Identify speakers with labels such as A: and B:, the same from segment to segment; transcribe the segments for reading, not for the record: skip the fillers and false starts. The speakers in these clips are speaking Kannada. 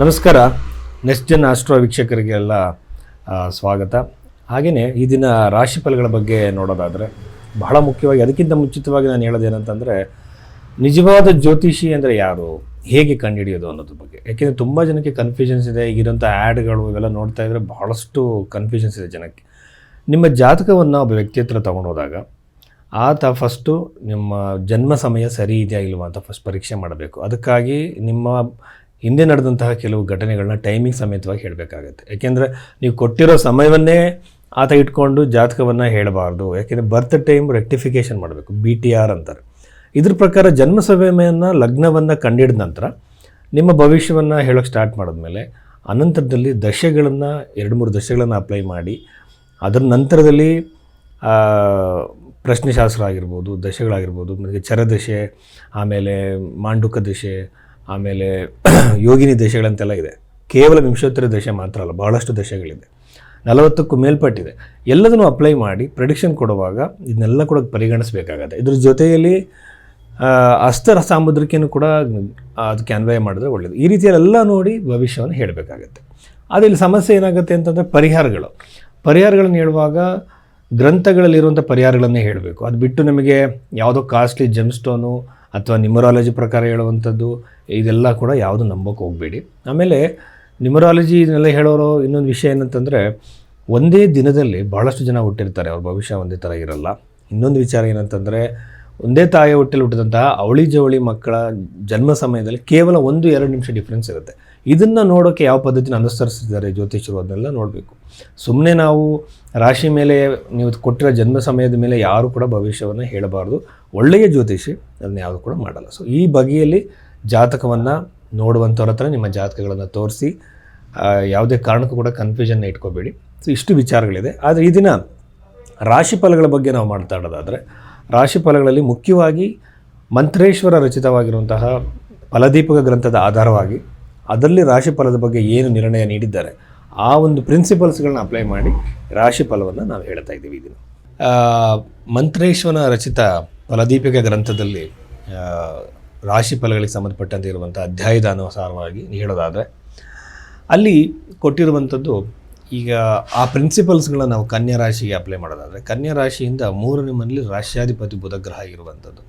A: ನಮಸ್ಕಾರ. ನೆಕ್ಸ್ಟ್ ಜನ್ ಆಸ್ಟ್ರೋ ವೀಕ್ಷಕರಿಗೆಲ್ಲ ಸ್ವಾಗತ. ಹಾಗೆಯೇ ಈ ದಿನ ರಾಶಿ ಫಲಗಳ ಬಗ್ಗೆ ನೋಡೋದಾದರೆ ಬಹಳ ಮುಖ್ಯವಾಗಿ ಅದಕ್ಕಿಂತ ಮುಂಚಿತವಾಗಿ ನಾನು ಹೇಳೋದೇನಂತಂದರೆ ನಿಜವಾದ ಜ್ಯೋತಿಷಿ ಅಂದರೆ ಯಾರು, ಹೇಗೆ ಕಂಡುಹಿಡಿಯೋದು ಅನ್ನೋದ್ರ ಬಗ್ಗೆ. ಯಾಕೆಂದರೆ ತುಂಬ ಜನಕ್ಕೆ ಕನ್ಫ್ಯೂಷನ್ಸ್ ಇದೆ. ಈಗಿರೋಂಥ ಆ್ಯಡ್ಗಳು ಇವೆಲ್ಲ ನೋಡ್ತಾ ಇದ್ದರೆ ಬಹಳಷ್ಟು ಕನ್ಫ್ಯೂಷನ್ಸ್ ಇದೆ ಜನಕ್ಕೆ. ನಿಮ್ಮ ಜಾತಕವನ್ನು ಒಬ್ಬ ವ್ಯಕ್ತಿ ಹತ್ರ ತೊಗೊಂಡೋದಾಗ ಆತ ಫಸ್ಟು ನಿಮ್ಮ ಜನ್ಮ ಸಮಯ ಸರಿ ಇದೆಯಾ ಇಲ್ವಾ ಅಂತ ಫಸ್ಟ್ ಪರೀಕ್ಷೆ ಮಾಡಬೇಕು. ಅದಕ್ಕಾಗಿ ನಿಮ್ಮ ಹಿಂದೆ ನಡೆದಂತಹ ಕೆಲವು ಘಟನೆಗಳನ್ನ ಟೈಮಿಂಗ್ ಸಮೇತವಾಗಿ ಹೇಳಬೇಕಾಗತ್ತೆ. ಯಾಕೆಂದರೆ ನೀವು ಕೊಟ್ಟಿರೋ ಸಮಯವನ್ನೇ ಆತ ಇಟ್ಕೊಂಡು ಜಾತಕವನ್ನು ಹೇಳಬಾರ್ದು. ಯಾಕೆಂದರೆ ಬರ್ತ್ ಟೈಮ್ ರೆಕ್ಟಿಫಿಕೇಷನ್ ಮಾಡಬೇಕು, BTR ಅಂತಾರೆ. ಇದ್ರ ಪ್ರಕಾರ ಜನ್ಮ ಸಮಯವನ್ನು ಲಗ್ನವನ್ನು ಕಂಡಿಡಿದ ನಂತರ ನಿಮ್ಮ ಭವಿಷ್ಯವನ್ನು ಹೇಳೋಕ್ಕೆ ಸ್ಟಾರ್ಟ್ ಮಾಡಿದ್ಮೇಲೆ ಅನಂತರದಲ್ಲಿ ದಶೆಗಳನ್ನು 2-3 ದಶೆಗಳನ್ನು ಅಪ್ಲೈ ಮಾಡಿ ಅದರ ನಂತರದಲ್ಲಿ ಪ್ರಶ್ನೆಶಾಸ್ತ್ರ ಆಗಿರ್ಬೋದು, ದಶೆಗಳಾಗಿರ್ಬೋದು, ಮತ್ತು ಚರದಶೆ, ಆಮೇಲೆ ಮಾಂಡುಕ ದಶೆ, ಆಮೇಲೆ ಯೋಗಿನಿ ದಶೆಗಳಂತೆಲ್ಲ ಇದೆ. ಕೇವಲ ವಿಂಶೋತ್ತರ ದಶೆ ಮಾತ್ರ ಅಲ್ಲ, ಬಹಳಷ್ಟು ದಶೆಗಳಿದೆ, 40ಕ್ಕೂ ಮೇಲ್ಪಟ್ಟಿದೆ. ಎಲ್ಲದನ್ನು ಅಪ್ಲೈ ಮಾಡಿ ಪ್ರೆಡಿಕ್ಷನ್ ಕೊಡುವಾಗ ಇದನ್ನೆಲ್ಲ ಕೂಡ ಪರಿಗಣಿಸಬೇಕಾಗತ್ತೆ. ಇದ್ರ ಜೊತೆಯಲ್ಲಿ ಅಸ್ತರ ಸಾಮುದ್ರಿಕೆಯೂ ಕೂಡ ಅದಕ್ಕೆ ಅನ್ವಯ ಮಾಡಿದ್ರೆ ಒಳ್ಳೆಯದು. ಈ ರೀತಿಯಲ್ಲೆಲ್ಲ ನೋಡಿ ಭವಿಷ್ಯವನ್ನು ಹೇಳಬೇಕಾಗತ್ತೆ. ಆದರೆ ಇಲ್ಲಿ ಸಮಸ್ಯೆ ಏನಾಗುತ್ತೆ ಅಂತಂದರೆ ಪರಿಹಾರಗಳನ್ನು ಹೇಳುವಾಗ ಗ್ರಂಥಗಳಲ್ಲಿರುವಂಥ ಪರಿಹಾರಗಳನ್ನೇ ಹೇಳಬೇಕು. ಅದು ಬಿಟ್ಟು ನಮಗೆ ಯಾವುದೋ ಕಾಸ್ಟ್ಲಿ ಜೆಮ್ ಸ್ಟೋನು ಅಥವಾ ನ್ಯೂಮರಾಲಜಿ ಪ್ರಕಾರ ಹೇಳುವಂಥದ್ದು ಇದೆಲ್ಲ ಕೂಡ ಯಾವುದು ನಂಬೋಕೆ ಹೋಗಬೇಡಿ. ಆಮೇಲೆ ನ್ಯೂಮರಾಲಜಿ ಇದನ್ನೆಲ್ಲ ಹೇಳೋರು ಇನ್ನೊಂದು ವಿಷಯ ಏನಂತಂದರೆ ಒಂದೇ ದಿನದಲ್ಲಿ ಭಾಳಷ್ಟು ಜನ ಹುಟ್ಟಿರ್ತಾರೆ, ಅವ್ರ ಭವಿಷ್ಯ ಒಂದೇ ಥರ ಇರಲ್ಲ. ಇನ್ನೊಂದು ವಿಚಾರ ಏನಂತಂದರೆ ಒಂದೇ ತಾಯಿಯ ಹೊಟ್ಟೆಲಿ ಹುಟ್ಟಿದಂತಹ ಅವಳಿ ಜವಳಿ ಮಕ್ಕಳ ಜನ್ಮ ಸಮಯದಲ್ಲಿ ಕೇವಲ 1-2 ನಿಮಿಷ ಡಿಫ್ರೆನ್ಸ್ ಇರುತ್ತೆ. ಇದನ್ನು ನೋಡೋಕ್ಕೆ ಯಾವ ಪದ್ಧತಿನ ಅನುಸರಿಸಿದ್ದಾರೆ ಜ್ಯೋತಿಷರು ಅದನ್ನೆಲ್ಲ ನೋಡಬೇಕು. ಸುಮ್ಮನೆ ನಾವು ರಾಶಿ ಮೇಲೆ ನೀವು ಕೊಟ್ಟಿರೋ ಜನ್ಮ ಸಮಯದ ಮೇಲೆ ಯಾರು ಕೂಡ ಭವಿಷ್ಯವನ್ನು ಹೇಳಬಾರ್ದು. ಒಳ್ಳೆಯ ಜ್ಯೋತಿಷಿ ಅದನ್ನ ಯಾವುದು ಕೂಡ ಮಾಡಲ್ಲ. ಸೊ ಈ ಬಗೆಯಲ್ಲಿ ಜಾತಕವನ್ನು ನೋಡುವಂಥವ್ರ ಹತ್ರ ನಿಮ್ಮ ಜಾತಕಗಳನ್ನು ತೋರಿಸಿ ಯಾವುದೇ ಕಾರಣಕ್ಕೂ ಕೂಡ ಕನ್ಫ್ಯೂಷನ್ನ ಇಟ್ಕೋಬೇಡಿ. ಸೊ ಇಷ್ಟು ವಿಚಾರಗಳಿದೆ. ಆದರೆ ಈ ದಿನ ರಾಶಿ ಫಲಗಳ ಬಗ್ಗೆ ನಾವು ಮಾತಾಡೋದಾದರೆ ರಾಶಿ ಫಲಗಳಲ್ಲಿ ಮುಖ್ಯವಾಗಿ ಮಂತ್ರೇಶ್ವರ ರಚಿತವಾಗಿರುವಂತಹ ಫಲದೀಪಕ ಗ್ರಂಥದ ಆಧಾರವಾಗಿ ಅದರಲ್ಲಿ ರಾಶಿ ಫಲದ ಬಗ್ಗೆ ಏನು ನಿರ್ಣಯ ನೀಡಿದ್ದಾರೆ ಆ ಒಂದು ಪ್ರಿನ್ಸಿಪಲ್ಸ್ಗಳನ್ನ ಅಪ್ಲೈ ಮಾಡಿ ರಾಶಿ ಫಲವನ್ನು ನಾವು ಹೇಳ್ತಾ ಇದ್ದೀವಿ. ಇದನ್ನು ಮಂತ್ರೇಶ್ವರ ರಚಿತ ಫಲದೀಪಿಕ ಗ್ರಂಥದಲ್ಲಿ ರಾಶಿ ಫಲಗಳಿಗೆ ಸಂಬಂಧಪಟ್ಟಂತೆ ಇರುವಂಥ ಅಧ್ಯಾಯದ ಅನುಸಾರವಾಗಿ ಹೇಳೋದಾದರೆ ಅಲ್ಲಿ ಕೊಟ್ಟಿರುವಂಥದ್ದು ಈಗ ಆ ಪ್ರಿನ್ಸಿಪಲ್ಸ್ಗಳನ್ನ ನಾವು ಕನ್ಯಾ ರಾಶಿಗೆ ಅಪ್ಲೈ ಮಾಡೋದಾದರೆ ಕನ್ಯಾ ರಾಶಿಯಿಂದ 3ನೇ ಮನೆಯಲ್ಲಿ ರಾಶ್ಯಾಧಿಪತಿ ಬುಧ ಗ್ರಹ ಇರುವಂಥದ್ದು.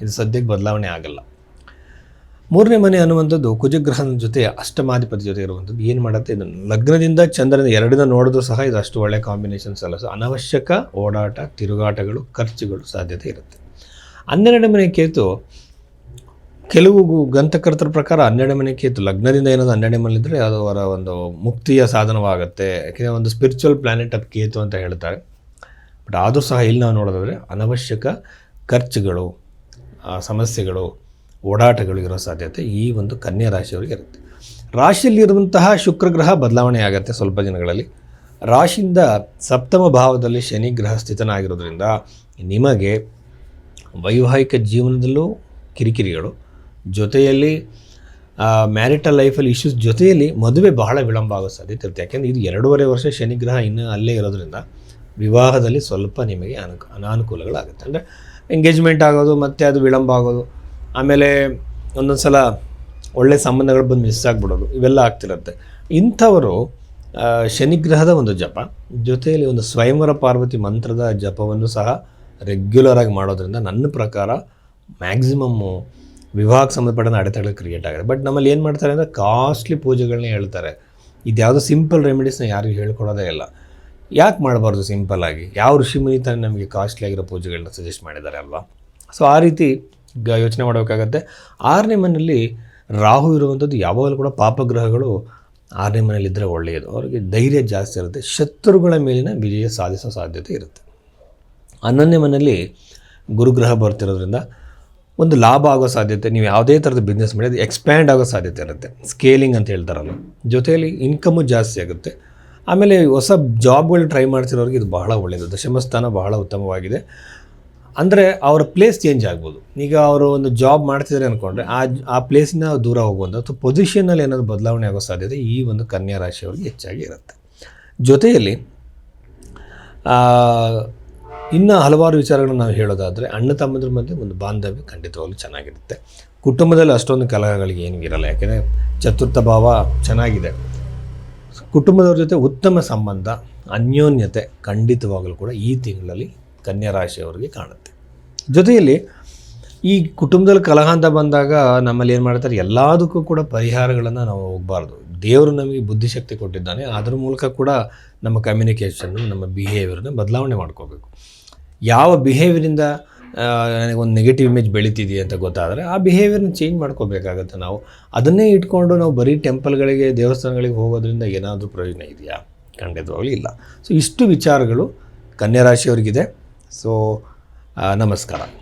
A: ಇದು ಸದ್ಯಕ್ಕೆ ಬದಲಾವಣೆ ಆಗಲ್ಲ. 3ನೇ ಮನೆ ಅನ್ನುವಂಥದ್ದು ಕುಜಗ್ರಹದ ಜೊತೆ ಅಷ್ಟಮಾಧಿಪತಿ ಜೊತೆ ಇರುವಂಥದ್ದು. ಏನು ಮಾಡುತ್ತೆ, ಇದನ್ನು ಲಗ್ನದಿಂದ ಚಂದ್ರನ 2ನ ನೋಡಿದ್ರೂ ಸಹ ಇದು ಅಷ್ಟು ಒಳ್ಳೆಯ ಕಾಂಬಿನೇಷನ್ಸ್ ಅಲ್ಲ. ಸೊ ಅನವಶ್ಯಕ ಓಡಾಟ, ತಿರುಗಾಟಗಳು, ಖರ್ಚುಗಳು ಸಾಧ್ಯತೆ ಇರುತ್ತೆ. 12ನೇ ಮನೆ ಕೇತು ಕೆಲವು ಗ್ರಂಥಕರ್ತರ ಪ್ರಕಾರ 12ನೇ ಮನೆ ಕೇತು ಲಗ್ನದಿಂದ ಏನಾದರೂ 12ನೇ ಮನೆಯಲ್ಲಿದ್ದರೆ ಅದು ಅವರ ಒಂದು ಮುಕ್ತಿಯ ಸಾಧನವಾಗುತ್ತೆ. ಯಾಕೆಂದರೆ ಒಂದು ಸ್ಪಿರಿಚುವಲ್ ಪ್ಲ್ಯಾನೆಟ್ ಅದು ಕೇತು ಅಂತ ಹೇಳ್ತಾರೆ. ಬಟ್ ಆದರೂ ಸಹ ಇಲ್ಲಿ ನಾವು ನೋಡೋದಾದರೆ ಅನವಶ್ಯಕ ಖರ್ಚುಗಳು, ಸಮಸ್ಯೆಗಳು, ಓಡಾಟಗಳು ಇರೋ ಸಾಧ್ಯತೆ ಈ ಒಂದು ಕನ್ಯಾ ರಾಶಿಯವರಿಗೆ ಇರುತ್ತೆ. ರಾಶಿಯಲ್ಲಿರುವಂತಹ ಶುಕ್ರಗ್ರಹ ಬದಲಾವಣೆ ಆಗುತ್ತೆ ಸ್ವಲ್ಪ ದಿನಗಳಲ್ಲಿ. ರಾಶಿಯಿಂದ 7ಮ ಭಾವದಲ್ಲಿ ಶನಿ ಗ್ರಹ ಸ್ಥಿತನಾಗಿರೋದ್ರಿಂದ ನಿಮಗೆ ವೈವಾಹಿಕ ಜೀವನದಲ್ಲೂ ಕಿರಿಕಿರಿಗಳು, ಜೊತೆಯಲ್ಲಿ ಮ್ಯಾರಿಟಲ್ ಲೈಫಲ್ಲಿ ಇಶ್ಯೂಸ್, ಜೊತೆಯಲ್ಲಿ ಮದುವೆ ಬಹಳ ವಿಳಂಬ ಆಗೋ ಸಾಧ್ಯತೆ ಇರುತ್ತೆ. ಯಾಕೆಂದರೆ ಇದು 2.5 ವರ್ಷ ಶನಿಗ್ರಹ ಇನ್ನೂ ಅಲ್ಲೇ ಇರೋದ್ರಿಂದ ವಿವಾಹದಲ್ಲಿ ಸ್ವಲ್ಪ ನಿಮಗೆ ಅನಾನುಕೂಲಗಳಾಗುತ್ತೆ. ಅಂದರೆ ಎಂಗೇಜ್ಮೆಂಟ್ ಆಗೋದು ಮತ್ತು ಅದು ವಿಳಂಬ ಆಗೋದು, ಆಮೇಲೆ ಒಂದೊಂದು ಸಲ ಒಳ್ಳೆಯ ಸಂಬಂಧಗಳು ಬಂದು ಮಿಸ್ ಆಗಿಬಿಡೋದು, ಇವೆಲ್ಲ ಆಗ್ತಿರುತ್ತೆ. ಇಂಥವರು ಶನಿಗ್ರಹದ ಒಂದು ಜಪ ಜೊತೆಯಲ್ಲಿ ಒಂದು ಸ್ವಯಂವರ ಪಾರ್ವತಿ ಮಂತ್ರದ ಜಪವನ್ನು ಸಹ ರೆಗ್ಯುಲರಾಗಿ ಮಾಡೋದ್ರಿಂದ ನನ್ನ ಪ್ರಕಾರ ಮ್ಯಾಕ್ಸಿಮಮ್ಮು ವಿವಾಹಕ್ಕೆ ಸಂಬಂಧಪಟ್ಟ ಅಡೆತಡೆಗಳು ಕ್ರಿಯೇಟ್ ಆಗಿದೆ. ಬಟ್ ನಮ್ಮಲ್ಲಿ ಏನು ಮಾಡ್ತಾರೆ ಅಂದರೆ ಕಾಸ್ಟ್ಲಿ ಪೂಜೆಗಳನ್ನೇ ಹೇಳ್ತಾರೆ. ಇದು ಯಾವುದೋ ಸಿಂಪಲ್ ರೆಮಿಡೀಸ್ನ ಯಾರಿಗೂ ಹೇಳ್ಕೊಡೋದೇ ಇಲ್ಲ. ಯಾಕೆ ಮಾಡಬಾರ್ದು ಸಿಂಪಲ್ಲಾಗಿ? ಯಾವ ಋಷಿಮುನಿ ತಾನೇ ನಮಗೆ ಕಾಸ್ಟ್ಲಿ ಆಗಿರೋ ಪೂಜೆಗಳನ್ನ ಸಜೆಸ್ಟ್ ಮಾಡಿದ್ದಾರೆ ಅಲ್ವಾ? ಸೊ ಆ ರೀತಿ ಯೋಚನೆ ಮಾಡಬೇಕಾಗತ್ತೆ. 6ನೇ ಮನೆಯಲ್ಲಿ ರಾಹು ಇರುವಂಥದ್ದು ಯಾವಾಗಲೂ ಕೂಡ ಪಾಪಗ್ರಹಗಳು 6ನೇ ಮನೆಯಲ್ಲಿದ್ದರೆ ಒಳ್ಳೆಯದು. ಅವರಿಗೆ ಧೈರ್ಯ ಜಾಸ್ತಿ ಇರುತ್ತೆ, ಶತ್ರುಗಳ ಮೇಲಿನ ವಿಜಯ ಸಾಧಿಸೋ ಸಾಧ್ಯತೆ ಇರುತ್ತೆ. 11ನೇ ಮನೆಯಲ್ಲಿ ಗುರುಗ್ರಹ ಬರ್ತಿರೋದ್ರಿಂದ ಒಂದು ಲಾಭ ಆಗೋ ಸಾಧ್ಯತೆ, ನೀವು ಯಾವುದೇ ಥರದ ಬಿಸ್ನೆಸ್ ಮಾಡಿ ಅದು ಎಕ್ಸ್ಪ್ಯಾಂಡ್ ಆಗೋ ಸಾಧ್ಯತೆ ಇರುತ್ತೆ. ಸ್ಕೇಲಿಂಗ್ ಅಂತ ಹೇಳ್ತಾರಲ್ಲ, ಜೊತೆಯಲ್ಲಿ ಇನ್ಕಮು ಜಾಸ್ತಿ ಆಗುತ್ತೆ. ಆಮೇಲೆ ಹೊಸ ಜಾಬ್ಗಳು ಟ್ರೈ ಮಾಡ್ತಿರೋರಿಗೆ ಇದು ಬಹಳ ಒಳ್ಳೆಯದು. ದಶಮಸ್ಥಾನ ಬಹಳ ಉತ್ತಮವಾಗಿದೆ. ಅಂದರೆ ಅವರ ಪ್ಲೇಸ್ ಚೇಂಜ್ ಆಗ್ಬೋದು. ಈಗ ಅವರು ಒಂದು ಜಾಬ್ ಮಾಡ್ತಿದ್ದಾರೆ ಅಂದ್ಕೊಂಡ್ರೆ ಆ ಪ್ಲೇಸಿನ ದೂರ ಹೋಗುವಂಥ ಅಥವಾ ಪೊಸಿಷನ್ನಲ್ಲಿ ಏನಾದರೂ ಬದಲಾವಣೆ ಆಗೋ ಸಾಧ್ಯತೆ ಈ ಒಂದು ಕನ್ಯಾ ರಾಶಿಯವರಿಗೆ ಹೆಚ್ಚಾಗಿ ಇರುತ್ತೆ. ಜೊತೆಯಲ್ಲಿ ಇನ್ನು ಹಲವಾರು ವಿಚಾರಗಳನ್ನು ನಾವು ಹೇಳೋದಾದರೆ ಅಣ್ಣ ತಮ್ಮಂದ್ರ ಮಧ್ಯೆ ಒಂದು ಬಾಂಧವ್ಯ ಖಂಡಿತವಾಗ್ಲೂ ಚೆನ್ನಾಗಿರುತ್ತೆ. ಕುಟುಂಬದಲ್ಲಿ ಅಷ್ಟೊಂದು ಕಲಹಗಳಿಗೆ ಏನೂ ಇರಲ್ಲ, ಯಾಕೆಂದರೆ ಚತುರ್ಥ ಭಾವ ಚೆನ್ನಾಗಿದೆ. ಕುಟುಂಬದವ್ರ ಜೊತೆ ಉತ್ತಮ ಸಂಬಂಧ, ಅನ್ಯೋನ್ಯತೆ ಖಂಡಿತವಾಗಲೂ ಕೂಡ ಈ ತಿಂಗಳಲ್ಲಿ ಕನ್ಯಾ ರಾಶಿಯವರಿಗೆ ಕಾಣುತ್ತೆ. ಜೊತೆಯಲ್ಲಿ ಈ ಕುಟುಂಬದಲ್ಲಿ ಕಲಹ ಅಂತ ಬಂದಾಗ ನಮ್ಮಲ್ಲಿ ಏನು ಮಾಡ್ತಾರೆ, ಎಲ್ಲದಕ್ಕೂ ಕೂಡ ಪರಿಹಾರಗಳನ್ನು ನಾವು ಹೋಗಬಾರ್ದು. ದೇವರು ನಮಗೆ ಬುದ್ಧಿಶಕ್ತಿ ಕೊಟ್ಟಿದ್ದಾನೆ, ಅದ್ರ ಮೂಲಕ ಕೂಡ ನಮ್ಮ ಕಮ್ಯುನಿಕೇಷನ್ನು, ನಮ್ಮ ಬಿಹೇವಿಯರ್ನ ಬದಲಾವಣೆ ಮಾಡ್ಕೋಬೇಕು. ಯಾವ ಬಿಹೇವಿಯರಿಂದ ನನಗೊಂದು ನೆಗೆಟಿವ್ ಇಮೇಜ್ ಬೆಳೀತಿದೆಯಾ ಅಂತ ಗೊತ್ತಾದರೆ ಆ ಬಿಹೇವಿಯರ್ನ ಚೇಂಜ್ ಮಾಡ್ಕೋಬೇಕಾಗತ್ತೆ. ನಾವು ಅದನ್ನೇ ಇಟ್ಕೊಂಡು ನಾವು ಬರೀ ಟೆಂಪಲ್ಗಳಿಗೆ, ದೇವಸ್ಥಾನಗಳಿಗೆ ಹೋಗೋದ್ರಿಂದ ಏನಾದರೂ ಪ್ರಯೋಜನ ಇದೆಯಾ? ಖಂಡಿತವಾಗ್ಲೂ ಇಲ್ಲ. ಸೊ ಇಷ್ಟು ವಿಚಾರಗಳು ಕನ್ಯಾ ರಾಶಿಯವರಿಗಿದೆ. ಸೊ ನಮಸ್ಕಾರ.